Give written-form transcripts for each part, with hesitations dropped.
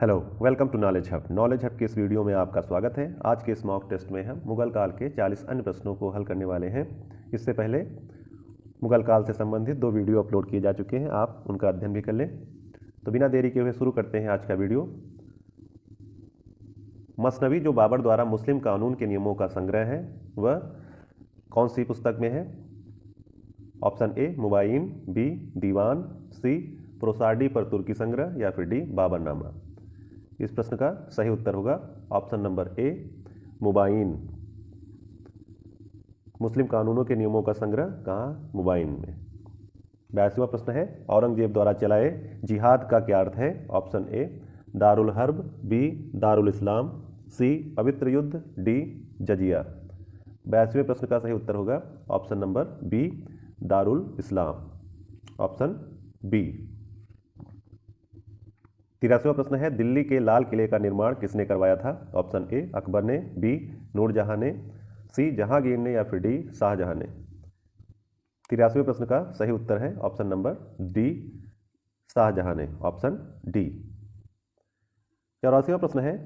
Hello, welcome to knowledge hub. Knowledge hub के इस video में आपका स्वागत है। आज के इस मॉक टेस्ट में हम मुगल काल के 40 अन्य प्रश्नों को हल करने वाले हैं। इससे पहले मुगल काल से संबंधित 2 वीडियो अपलोड किए जा चुके हैं, आप उनका अध्ययन भी कर लें। तो बिना देरी के हुए शुरू करते हैं आज का वीडियो। मसनवी जो बाबर द्वारा मुस्लिम कानून के नियमों का संग्रह है, वह कौन सी पुस्तक में है? ऑप्शन ए मुबाइन, बी दीवान, सी प्रोसार्डी पर तुर्की संग्रह या फिर डी बाबरनामा। इस प्रश्न का सही उत्तर होगा ऑप्शन नंबर ए मुबाइन। मुस्लिम कानूनों के नियमों का संग्रह कहाँ? मुबाइन में। 82वां प्रश्न है, औरंगजेब द्वारा चलाए जिहाद का क्या अर्थ है? ऑप्शन ए दारुल हर्ब, बी दारुल इस्लाम, सी पवित्र युद्ध, डी जजिया। 82वें प्रश्न का सही उत्तर होगा ऑप्शन नंबर बी दारुल इस्लाम, ऑप्शन बी। 83वां प्रश्न है, दिल्ली के लाल किले का निर्माण किसने करवाया था? ऑप्शन ए अकबर ने, बी नूरजहां ने, सी जहांगीर ने या फिर डी शाहजहां ने। 83वें प्रश्न का सही उत्तर है ऑप्शन नंबर डी शाहजहां ने, ऑप्शन डी। 84वां प्रश्न है,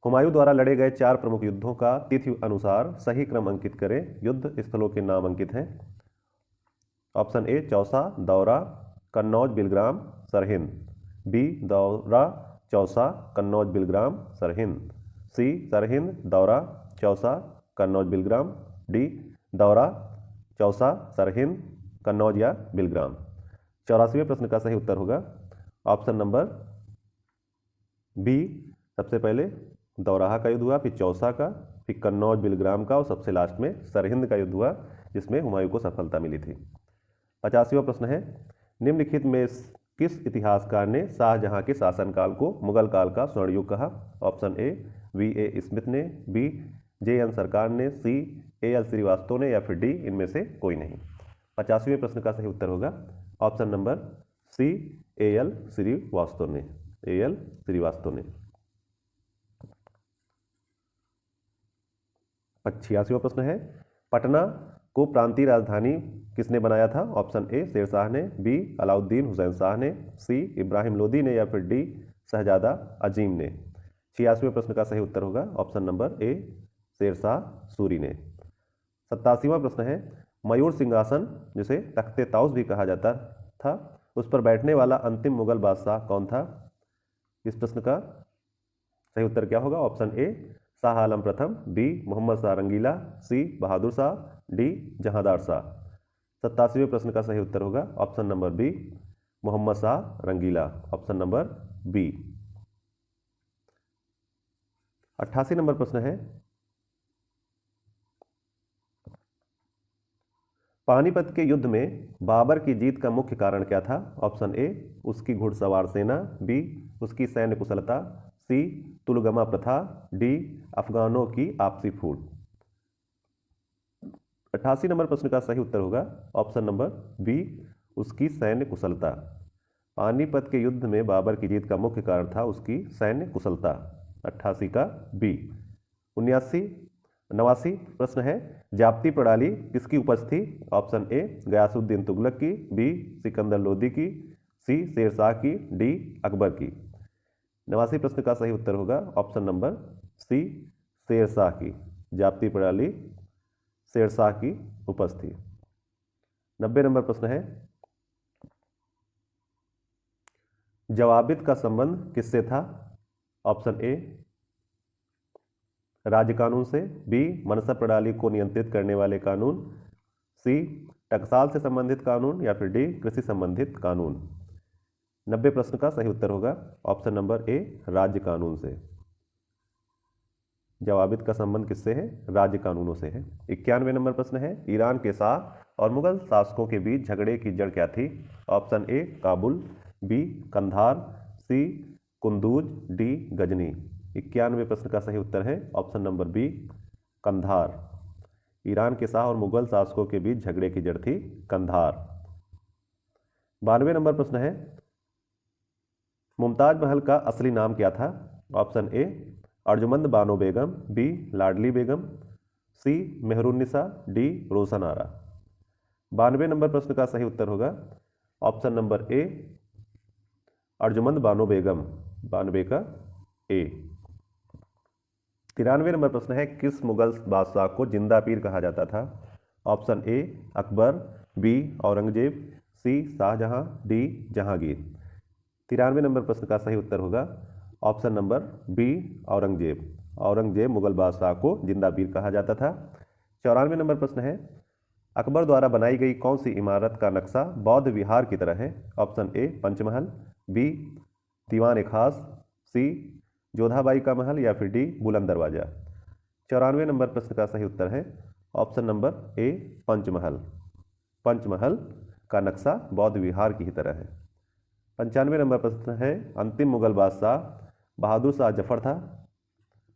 हुमायूं द्वारा लड़े गए 4 प्रमुख युद्धों का तिथि अनुसार सही क्रम अंकित करें। युद्ध स्थलों के नाम अंकित हैं। ऑप्शन ए चौसा, दौरा, कन्नौज, बिलग्राम, सरहिंद, बी दौरा, चौसा, कन्नौज, बिलग्राम, सरहिंद, सी सरहिंद, दौरा, चौसा, कन्नौज, बिलग्राम, डी दौरा, चौसा, सरहिंद, कन्नौज या बिलग्राम। 84वें प्रश्न का सही उत्तर होगा ऑप्शन नंबर बी। सबसे पहले दौराहा का युद्ध हुआ, फिर चौसा का, फिर कन्नौज बिलग्राम का और सबसे लास्ट में सरहिंद का युद्ध हुआ, जिसमें हुमायूं को सफलता मिली थी। 85वां प्रश्न है, निम्नलिखित में किस इतिहासकार ने शाहजहां के शासनकाल को मुगल काल का स्वर्ण युग कहा? Option A V.A. स्मिथ ने, बी J.N. सरकार ने, सी A.L. श्रीवास्तव ने या फिर डी इनमें से कोई नहीं। 85वें प्रश्न का सही उत्तर होगा ऑप्शन नंबर सी A.L. श्रीवास्तव ने, A.L. श्रीवास्तव ने। 86वां प्रश्न है, पटना को प्रांतीय राजधानी किसने बनाया था? ऑप्शन ए शेरशाह ने, बी अलाउद्दीन हुसैन शाह ने, सी इब्राहिम लोदी ने या फिर डी शहजादा अजीम ने। 86वें प्रश्न का सही उत्तर होगा option number A Sher Shah Suri ने। 87वां प्रश्न है, मयूर सिंहासन जिसे तख्ते ताउस भी कहा जाता था, उस पर बैठने वाला अंतिम मुगल बादशाह कौन था? इस प्रश्न का सही उत्तर क्या होगा? ऑप्शन ए शाह आलम प्रथम, B Muhammad Shah Rangeela, C Bahadur Shah, D Jahandar Shah. 87वें प्रश्न का सही उत्तर होगा option number B Muhammad Shah Rangeela, option number B. 88 नंबर प्रश्न है, पानीपत के युद्ध में बाबर की जीत का मुख्य कारण क्या था? ऑप्शन ए उसकी घुड़सवार सेना, बी उसकी सैन्य कुशलता, सी तुलगमा प्रथा, डी अफगानों की आपसी फूट। 88 नंबर प्रश्न का सही उत्तर होगा ऑप्शन नंबर बी उसकी सैन्य कुशलता। पानीपत के युद्ध में बाबर की जीत का मुख्य कारण था उसकी सैन्य कुशलता। 88 का बी। 89 प्रश्न है, जाप्ती प्रणाली किसकी उपज थी? ऑप्शन ए गयासुद्दीन तुगलक की, बी सिकंदर लोदी की, सी शेरशाह की, डी अकबर की। 89 प्रश्न का सही उत्तर होगा ऑप्शन नंबर सी शेरशाह की। जाप्ती प्रणाली शेरशाह की उपज थी। 90 नंबर प्रश्न है, जवाबित का संबंध किससे था? ऑप्शन ए राज्य कानून से, बी मनसब प्रणाली को नियंत्रित करने वाले कानून, सी टकसाल से संबंधित कानून या फिर डी कृषि संबंधित कानून। 90 प्रश्न का सही उत्तर होगा ऑप्शन नंबर ए राज्य कानून से। जवाबित का संबंध किससे है? राज्य कानूनों से है। 91 नंबर प्रश्न है, ईरान के शाह और मुगल शासकों के बीच झगड़े की जड़ क्या थी? Option A Kabul, B Kandahar, C Kunduz, D Ghazni. 91वें प्रश्न का सही उत्तर है option number B Kandahar. Iran के शाह और मुगल शासकों के बीच झगड़े की जड़ थी कंधार। 92 नंबर प्रश्न है, मुमताज महल का असली नाम क्या था? Option A Arjumand Bano Begum, B Ladli Begum, C Mehrunnisa, D Roshan Ara. 92 नंबर प्रश्न का सही उत्तर होगा option number A Arjumand Bano Begum, 92 का ए। 93 नंबर प्रश्न है, किस मुगल बादशाह को जिंदा पीर कहा जाता था? Option A Akbar, B Aurangzeb, C Shah Jahan, D Jahangir. 93 नंबर प्रश्न का सही उत्तर होगा option number B Aurangzeb. Aurangzeb Mughal बादशाह को जिंदा पीर कहा जाता था। 94 नंबर प्रश्न है, अकबर द्वारा बनाई गई कौन सी इमारत का नक्शा बौद्ध विहार की तरह है? ऑप्शन ए पंचमहल, बी दीवान खास, सी जोधाबाई का महल या फिर डी बुलंद दरवाजा। 94 नंबर प्रश्न का सही उत्तर है ऑप्शन नंबर ए पंचमहल। पंचमहल का नक्शा बौद्ध विहार की ही तरह है। 95 नंबर प्रश्न है, अंतिम मुगल बादशाह बहादुर शाह जफर था,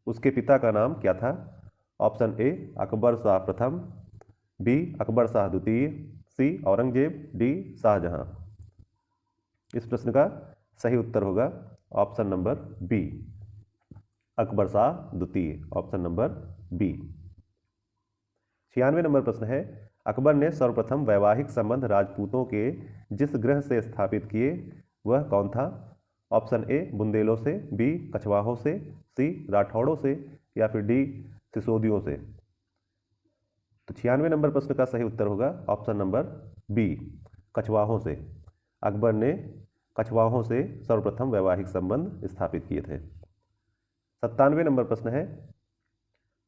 उसके पिता का नाम क्या था? ऑप्शन ए अकबर शाह प्रथम, बी अकबर शाह द्वितीय, सी औरंगजेब, डी शाहजहां। इस प्रश्न का सही उत्तर होगा option number B Akbar Shah द्वितीय, ऑप्शन नंबर बी। 96 नंबर प्रश्न है, अकबर ने सर्वप्रथम वैवाहिक संबंध राजपूतों के जिस गृह से स्थापित किए वह कौन था? ऑप्शन ए बुंदेलों से, बी कछवाहों से, सी राठौड़ों से या फिर डी सिसोदियों से। तो 96 नंबर प्रश्न का सही उत्तर होगा ऑप्शन नंबर बी कछवाहों से। अकबर ने कछवाहों से सर्वप्रथम वैवाहिक संबंध स्थापित किए थे। 97 नंबर प्रश्न है,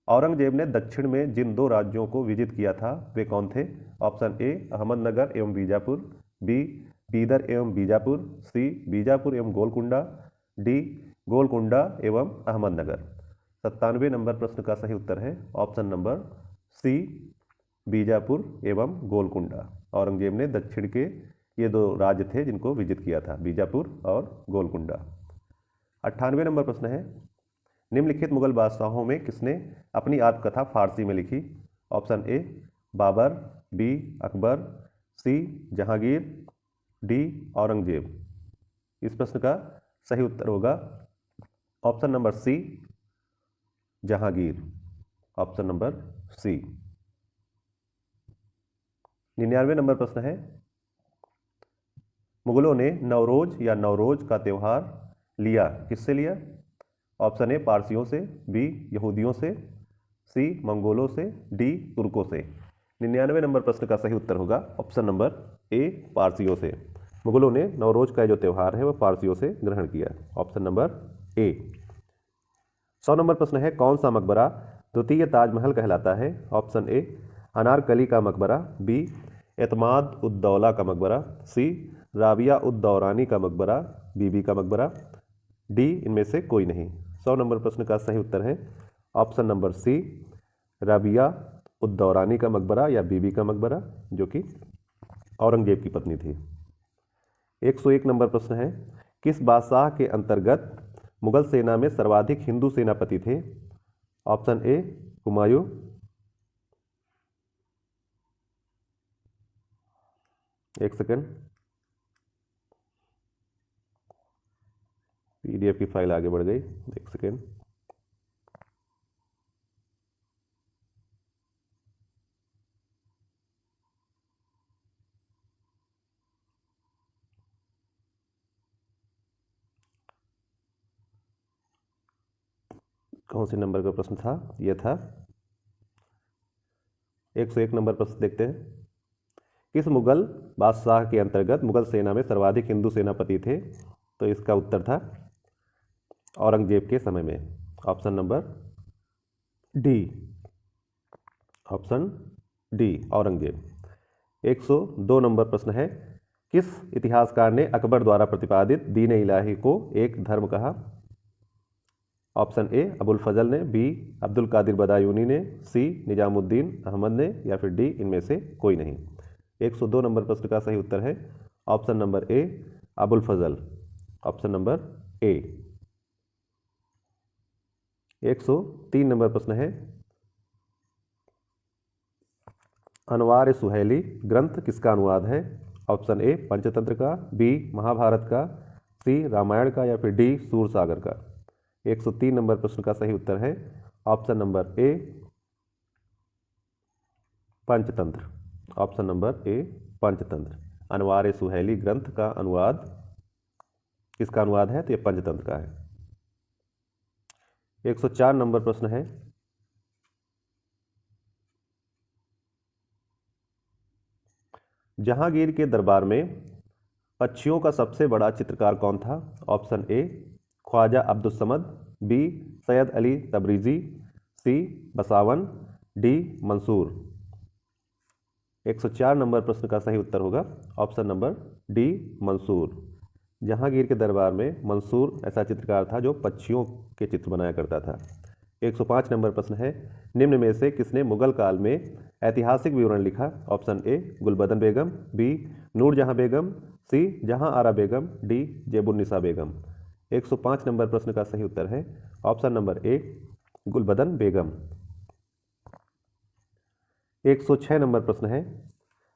औरंगजेब ने दक्षिण में जिन दो राज्यों को विजित किया था वे कौन थे? ऑप्शन ए अहमदनगर एवं बीजापुर, बी बीदर एवं बीजापुर, सी बीजापुर एवं गोलकुंडा, डी गोलकुंडा एवं अहमदनगर। 97 नंबर प्रश्न का सही उत्तर है ऑप्शन नंबर सी बीजापुर एवं गोलकुंडा। औरंगजेब ने दक्षिण के ये दो राज्य थे जिनको विजित किया था, बीजापुर और गोलकुंडा। 98 नंबर प्रश्न है, निम्नलिखित मुगल बादशाहों में किसने अपनी आत्मकथा फारसी में लिखी? Option A Babar, B Akbar, C Jahangir, D Aurangzeb. इस प्रश्न का सही उत्तर होगा option number C Jahangir, option number C. 99 नंबर प्रश्न है, मुगलों ने नवरोज या नवरोज का त्यौहार लिया किससे लिया? ऑप्शन ए पारसियों से, बी यहूदियों से, सी मंगोलों से, डी तुर्कों से। 99 नंबर प्रश्न का सही उत्तर होगा ऑप्शन नंबर ए पारसियों से। मुगलों ने नवरोज का जो त्यौहार है वह पारसियों से ग्रहण किया, ऑप्शन नंबर ए। 100 नंबर प्रश्न है, कौन सा मकबरा द्वितीय ताजमहल कहलाता है? ऑप्शन ए अनारकली का मकबरा, बी एतमाद उद दौला का मकबरा, सी राबिया उद दौरानी का मकबरा, बीबी का मकबरा, डी इनमें से कोई नहीं। 100 नंबर प्रश्न का सही उत्तर है ऑप्शन नंबर सी राबिया उद दौरानी का मकबरा या बीबी का मकबरा, जो कि औरंगजेब की पत्नी थी। 101 नंबर प्रश्न है, किस बादशाह के अंतर्गत मुगल सेना में सर्वाधिक हिंदू सेनापति थे? ऑप्शन ए हुमायूं, एक सेकेंड, पीडीएफ की फाइल आगे बढ़ गई, एक सेकेंड। कौन से नंबर का प्रश्न था? यह था 101 नंबर प्रश्न। देखते हैं, किस मुगल बादशाह के अंतर्गत मुगल सेना में सर्वाधिक हिंदू सेनापति थे? तो इसका उत्तर था औरंगजेब के समय में, option number D, option D Aurangzeb. 102 number प्रश्न है, किस इतिहासकार ने अकबर द्वारा प्रतिपादित दीन इलाही को एक धर्म कहा? ऑप्शन ए अबुल फजल ने, बी अब्दुल कादिर बदायूनी ने, सी निजामुद्दीन अहमद ने या फिर डी इनमें से कोई नहीं। 102 नंबर प्रश्न का सही उत्तर है option number A Abul Fazal, option number A. 103 नंबर प्रश्न है, अनवार सुहेली ग्रंथ किसका अनुवाद है? ऑप्शन ए पंचतंत्र का, बी महाभारत का, सी रामायण का या फिर डी सूरसागर का। 103 नंबर प्रश्न का सही उत्तर है option number A Panchatantra, option number A Panchatantra. Anwar Suhaili ग्रंथ का अनुवाद किसका अनुवाद है? तो यह पंचतंत्र का है। 104 नंबर प्रश्न है, जहांगीर के दरबार में पक्षियों का सबसे बड़ा चित्रकार कौन था? Option A Khwaja Abdul Samad, B Syed Ali Tabrizi, C Basawan, D Mansur. 104 नंबर प्रश्न का सही उत्तर होगा option number D Mansur. Jahangir के दरबार में मंसूर ऐसा चित्रकार था जो पक्षियों के चित्र बनाया करता था। 105 नंबर प्रश्न है, निम्न में से किसने मुगल काल में ऐतिहासिक विवरण लिखा? Option A Gulbadan Begum, B Noorjahan Begum, C Jahan Ara Begum, D जेबुन्निसा Begum. 105 number प्रश्न का सही उत्तर है ऑप्शन नंबर ए गुलबदन बेगम। 106 नंबर प्रश्न है,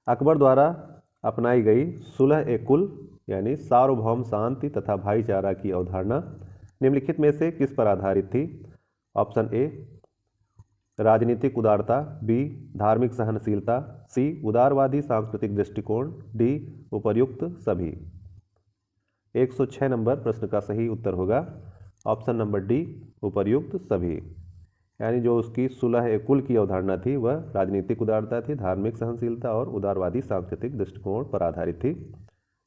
अकबर द्वारा अपनाई गई सुलह ए कुल यानी सार्वभौम शांति तथा भाईचारा की अवधारणा निम्नलिखित में से किस पर आधारित थी? ऑप्शन ए राजनीतिक उदारता, बी धार्मिक सहनशीलता, सी उदारवादी सांस्कृतिक दृष्टिकोण, डी उपर्युक्त सभी। 106 नंबर प्रश्न का सही उत्तर होगा ऑप्शन नंबर डी उपर्युक्त सभी। यानी जो उसकी सुलह ए कुल की अवधारणा थी वह राजनीतिक उदारता थी, धार्मिक सहनशीलता और उदारवादी सांस्कृतिक दृष्टिकोण पर आधारित थी।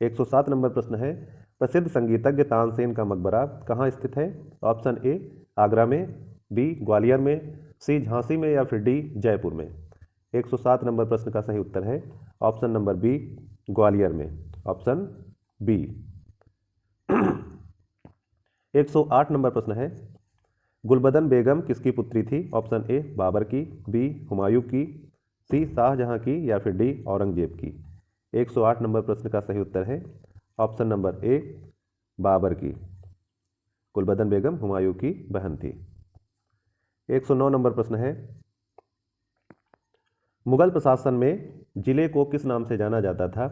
107 नंबर प्रश्न है, प्रसिद्ध संगीतज्ञ तानसेन का मकबरा कहाँ स्थित है? ऑप्शन ए आगरा में, बी ग्वालियर में, सी झांसी में या फिर डी जयपुर में। 107 नंबर प्रश्न का सही उत्तर है ऑप्शन नंबर बी ग्वालियर में, ऑप्शन बी। 108 नंबर प्रश्न है, गुलबदन बेगम किसकी पुत्री थी? ऑप्शन ए बाबर की, बी हुमायूं की, सी शाहजहां की या फिर डी औरंगजेब की। 108 नंबर प्रश्न का सही उत्तर है ऑप्शन नंबर ए बाबर की। गुलबदन बेगम हुमायूं की बहन थी। 109 नंबर प्रश्न है, मुगल प्रशासन में जिले को किस नाम से जाना जाता था?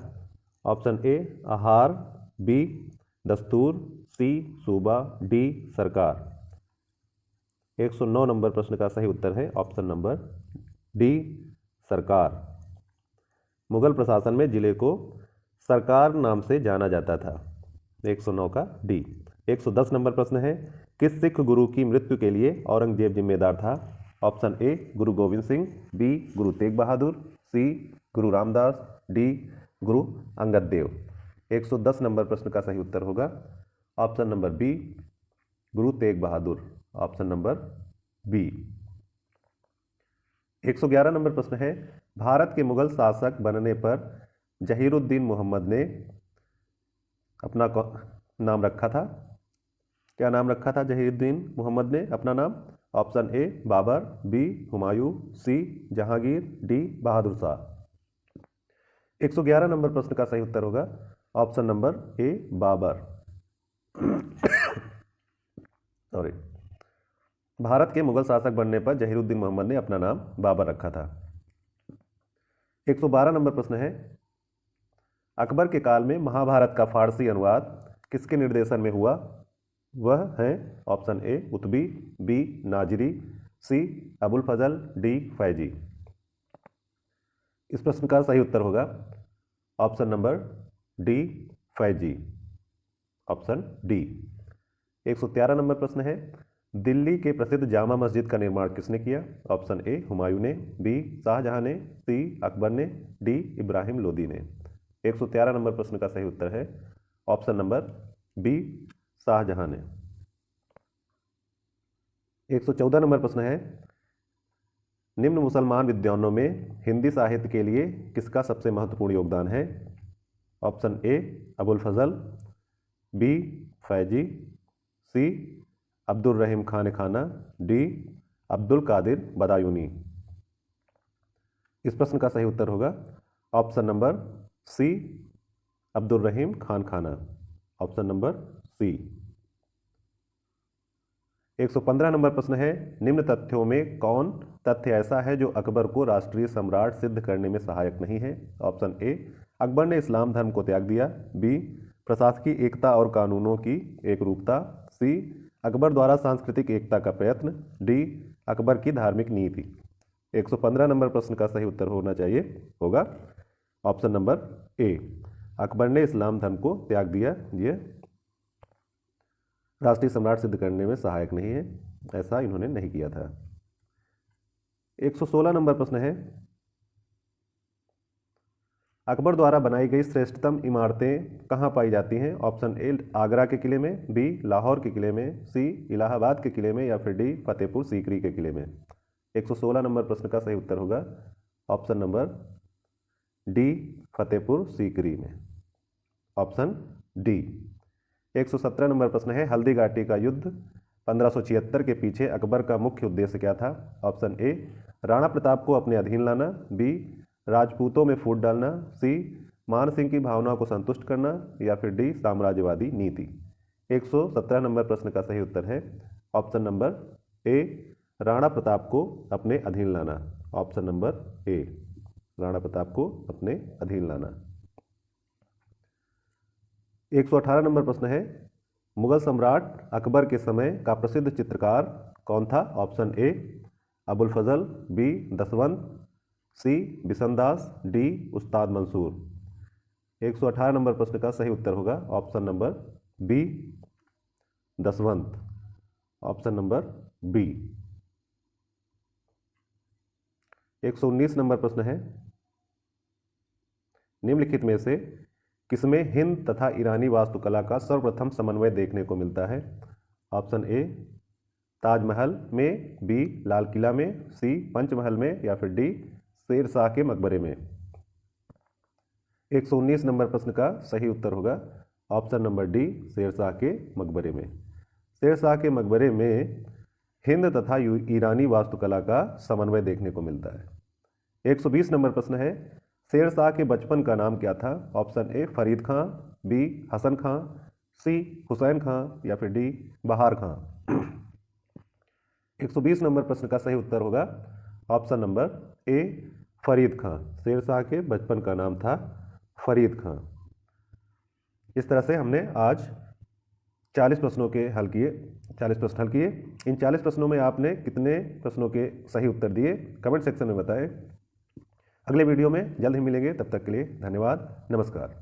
ऑप्शन ए आहार, बी दस्तूर, सी सूबा, डी सरकार। 109 नंबर प्रश्न का सही उत्तर है ऑप्शन नंबर डी सरकार। मुगल प्रशासन में जिले को सरकार नाम से जाना जाता था। 109 का डी। 110 नंबर प्रश्न है, किस सिख गुरु की मृत्यु के लिए औरंगजेब जिम्मेदार था? ऑप्शन ए गुरु गोविंद सिंह, बी गुरु तेग बहादुर, सी गुरु रामदास, डी गुरु अंगद देव। 110 नंबर प्रश्न का सही उत्तर होगा option number B Guru Tegh Bahadur, option number B. 111 नंबर प्रश्न है, भारत के मुगल शासक बनने पर जहीरुद्दीन मोहम्मद ने अपना नाम रखा था? क्या नाम रखा था जहीरुद्दीन मोहम्मद ने अपना नाम? Option A Babar, B Humayun, C Jahangir, D Bahadur Shah. 111 नंबर प्रश्न का सही उत्तर होगा option number A Babar. Sorry, Bharat के मुगल शासक बनने पर जहीरुद्दीन मोहम्मद ने अपना नाम बाबर रखा था। 112 नंबर प्रश्न है, अकबर के काल में महाभारत का फारसी अनुवाद किसके निर्देशन में हुआ? वह है option A Utbi, B Nazari, C Abul Fazl, D Faizi. इस प्रश्न का सही उत्तर होगा option number D Faizi, option D. 113 नंबर प्रश्न है, दिल्ली के प्रसिद्ध जामा मस्जिद का निर्माण किसने किया? ऑप्शन ए हुमायूं ने, बी शाहजहां ने, सी अकबर ने, डी इब्राहिम लोदी ने। 113 नंबर प्रश्न का सही उत्तर है ऑप्शन नंबर बी शाहजहां ने। 114 नंबर प्रश्न है, निम्न मुसलमान विद्वानों में हिंदी साहित्य के लिए किसका सबसे महत्वपूर्ण योगदान है? Option A Abul Fazal, B Faizi, C Abdul Rahim Khan Khana, D Abdul Qadir Badayuni. इस प्रश्न का सही उत्तर होगा ऑप्शन नंबर सी अब्दुल रहीम खान खाना, ऑप्शन नंबर सी। 115 नंबर प्रश्न है, निम्न तथ्यों में कौन तथ्य ऐसा है जो अकबर को राष्ट्रीय सम्राट सिद्ध करने में सहायक नहीं है? ऑप्शन ए अकबर ने इस्लाम धर्म को त्याग दिया, बी प्रशासकीय एकता और कानूनों की एकरूपता, सी अकबर द्वारा सांस्कृतिक एकता का प्रयत्न, डी अकबर की धार्मिक नीति। 115 नंबर प्रश्न का सही उत्तर होना चाहिए होगा ऑप्शन नंबर ए अकबर ने इस्लाम धर्म को त्याग दिया, ये राष्ट्रीय सम्राट सिद्ध करने में सहायक नहीं है। ऐसा इन्होंने नहीं किया था। 116 नंबर प्रश्न है, अकबर द्वारा बनाई गई श्रेष्ठतम इमारतें कहाँ पाई जाती हैं? ऑप्शन ए आगरा के किले में, बी लाहौर के किले में, सी इलाहाबाद के किले में, या फिर डी फतेहपुर सीकरी के किले में। 116 नंबर प्रश्न का सही उत्तर होगा option number D Fatehpur Sikri में, ऑप्शन डी। 117 नंबर प्रश्न है, हल्दी घाटी का युद्ध 1576 के पीछे अकबर का मुख्य उद्देश्य क्या था? ऑप्शन ए राणा प्रताप को अपने अधीन लाना, बी राजपूतों में फूट डालना, सी मान सिंह की भावनाओं को संतुष्ट करना, या फिर डी साम्राज्यवादी नीति। 117 नंबर प्रश्न का सही उत्तर है ऑप्शन नंबर ए राणा प्रताप को अपने अधीन लाना, ऑप्शन नंबर ए राणा प्रताप को अपने अधीन लाना। 118 नंबर प्रश्न है, मुगल सम्राट अकबर के समय का प्रसिद्ध चित्रकार कौन था? Option A Abul Fazal, B Daswant, C Bishandas, D Ustad Mansur. 118 नंबर प्रश्न का सही उत्तर होगा option number B Daswant, option number B. 119 नंबर प्रश्न है, निम्नलिखित में से किसमें हिंद तथा ईरानी वास्तुकला का सर्वप्रथम समन्वय देखने को मिलता है? ऑप्शन ए ताजमहल में, बी लाल किला में, सी पंचमहल में, या फिर डी शेर शाह के मकबरे में। 119 नंबर प्रश्न का सही उत्तर होगा option number D Sher Shah के मकबरे में। शेर शाह के मकबरे में हिंद तथा ईरानी वास्तुकला का समन्वय देखने को मिलता है। 120 नंबर प्रश्न है, शेर शाह के बचपन का नाम क्या था? Option A Farid Khan, B Hasan Khan, C Hussain Khan, या फिर डी बहार खां। 120 नंबर प्रश्न का सही उत्तर होगा ऑप्शन नंबर ए फरीद खां। शेर शाह के बचपन का नाम था फरीद खां। इस तरह से हमने आज 40 प्रश्नों के हल किए, 40 प्रश्न हल किए। इन 40 प्रश्नों में आपने कितने प्रश्नों के सही उत्तर दिए कमेंट सेक्शन में बताएं। अगले वीडियो में जल्द ही मिलेंगे, तब तक के लिए धन्यवाद, नमस्कार।